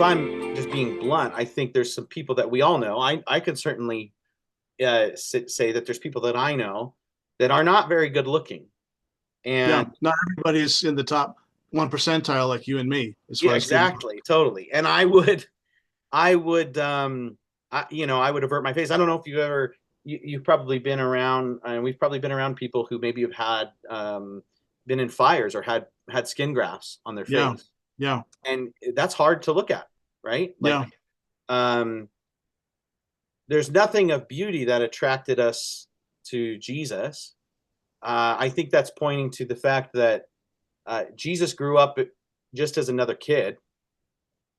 I'm just being blunt, I think there's some people that we all know. I could certainly say that there's people that I know that are not very good looking. Yeah, And not everybody's in the top 1 percentile like you and me as yeah, far as good. exactly, totally. And I would, I would avert my face. I don't know if you've probably been around, and we've probably been around people who maybe have had, been in fires or had skin grafts on their Yeah, face, yeah, and that's hard to look at, right? yeah. Um, there's nothing of beauty that attracted us to Jesus. I think that's pointing to the fact that Jesus grew up just as another kid,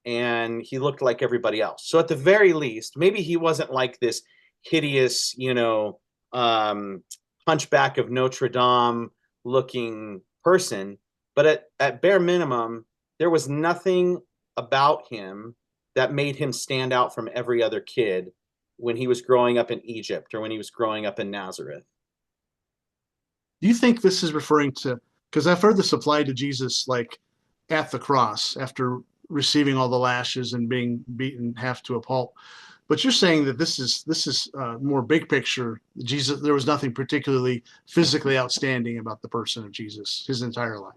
and he looked like everybody else. So at the very least, maybe he wasn't like this hideous, um, hunchback of Notre Dame looking person, but at bare minimum, there was nothing about him that made him stand out from every other kid when he was growing up in Egypt or when he was growing up in Nazareth. Do you think this is referring to, because I've heard this applied to Jesus like at the cross after receiving all the lashes and being beaten half to a pulp. But you're saying that this is more big picture. Jesus, there was nothing particularly physically outstanding about the person of Jesus his entire life.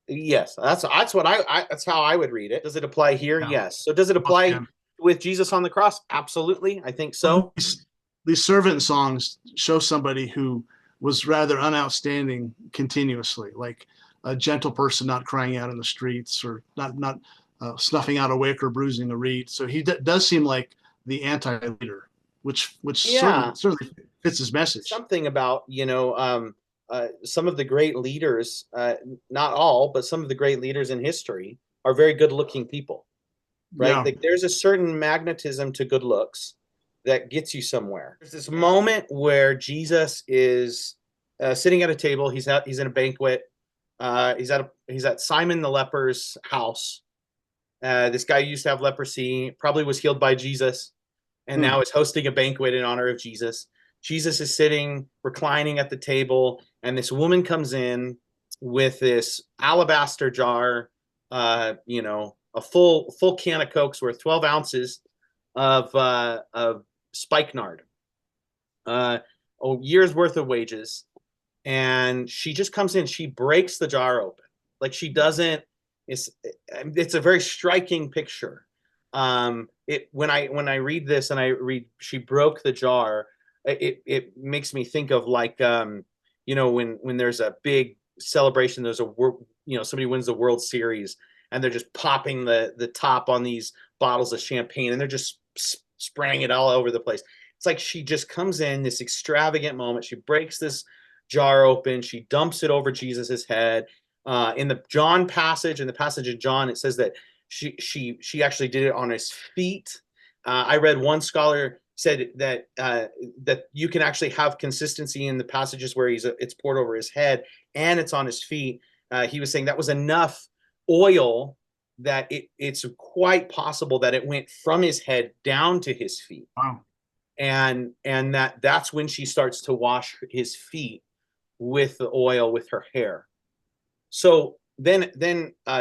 Yes, that's what that's how I would read it. Does it apply here? Yeah. Yes. So does it Yeah. apply with Jesus on the cross? Absolutely. I think so. These servant songs show somebody who was rather unoutstanding continuously, like a gentle person not crying out in the streets or not snuffing out a wick or bruising a reed. So he does seem like the anti-leader, which certainly Yeah, certainly fits his message. something about, some of the great leaders, not all, but some of the great leaders in history are very good looking people, right? Yeah. Like there's a certain magnetism to good looks that gets you somewhere. There's this moment where Jesus is sitting at a table. He's in a banquet. He's at Simon the leper's house. This guy used to have leprosy, probably was healed by Jesus, and Hmm. now is hosting a banquet in honor of Jesus. Jesus is sitting, reclining at the table, and this woman comes in with this alabaster jar, a full can of Coke's worth 12 ounces of spikenard, uh, a year's worth of wages, and she just comes in. She breaks the jar open, like she doesn't. It's a very striking picture. It when I read this and I read she broke the jar, it makes me think of like when there's a big celebration, there's somebody wins the World Series and they're just popping the top on these bottles of champagne and they're just spraying it all over the place. It's like she just comes in this extravagant moment. She breaks this jar open. She dumps it over Jesus's head. In the passage of John, it says that she actually did it on his feet. I read one scholar said that you can actually have consistency in the passages where it's poured over his head and it's on his feet. He was saying that was enough oil that it's quite possible that it went from his head down to his feet, Wow. and that's when she starts to wash his feet with the oil with her hair. So then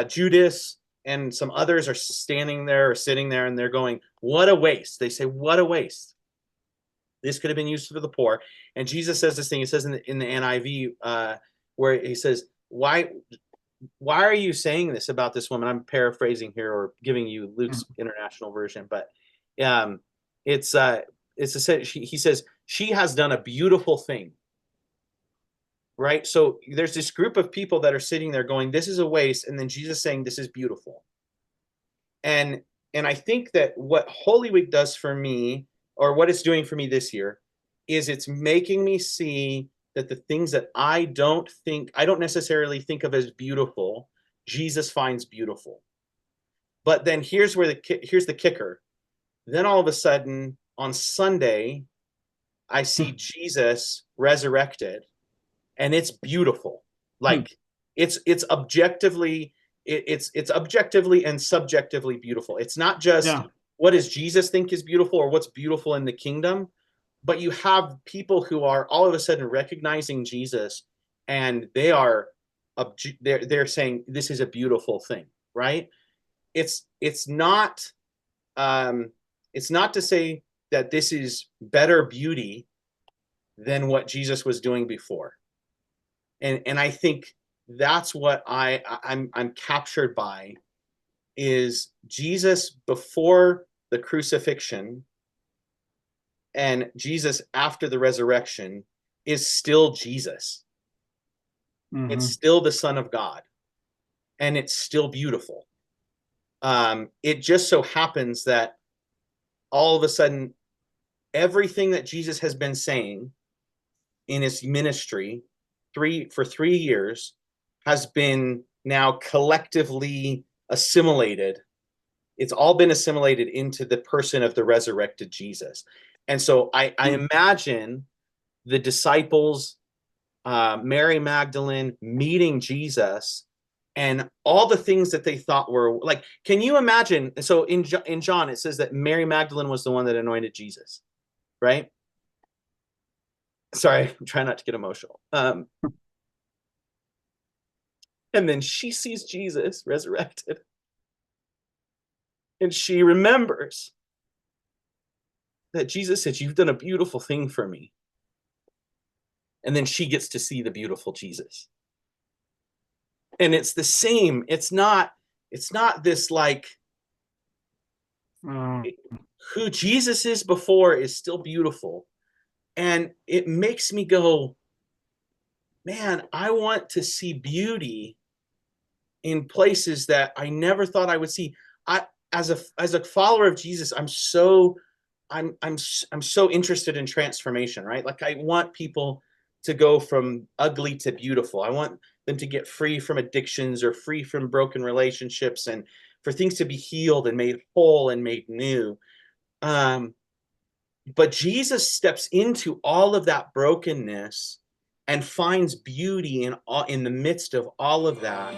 Judas and some others are standing there or sitting there, and they're going, "What a waste!" They say, "What a waste! This could have been used for the poor." And Jesus says this thing. He says in the NIV where he says, "Why are you saying this about this woman?" I'm paraphrasing here or giving you Luke's international version, but um, it's he says she has done a beautiful thing, right? So there's this group of people that are sitting there going, "This is a waste," and then Jesus saying, "This is beautiful." And I think that what Holy Week does for me, or what it's doing for me this year, is it's making me see that the things that I don't necessarily think of as beautiful, Jesus finds beautiful. But then here's the kicker. Then all of a sudden on Sunday, I see Jesus resurrected and it's beautiful. Like it's objectively it's objectively and subjectively beautiful. It's not just Yeah. what does Jesus think is beautiful or what's beautiful in the kingdom, but you have people who are all of a sudden recognizing Jesus and they're saying this is a beautiful thing, right? it's not it's not to say that this is better beauty than what Jesus was doing before. And I think that's what I'm captured by, is Jesus before the crucifixion and Jesus after the resurrection is still Jesus. It's still the Son of God, and it's still beautiful. It just so happens that all of a sudden, everything that Jesus has been saying in his ministry for 3 years has been now collectively assimilated. It's all been assimilated into the person of the resurrected Jesus. And so I imagine the disciples, Mary Magdalene meeting Jesus, and all the things that they thought were like, can you imagine? So in John, it says that Mary Magdalene was the one that anointed Jesus, right? Sorry, I'm trying not to get emotional. And then she sees Jesus resurrected, and she remembers that Jesus said, "You've done a beautiful thing for me." And then she gets to see the beautiful Jesus. And it's the same. It's not this like, who Jesus is before is still beautiful. And it makes me go, man, I want to see beauty in places that I never thought I would see. As a follower of Jesus, I'm so interested in transformation, right? Like, I want people to go from ugly to beautiful. I want them to get free from addictions or free from broken relationships, and for things to be healed and made whole and made new. But Jesus steps into all of that brokenness and finds beauty in the midst of all of that.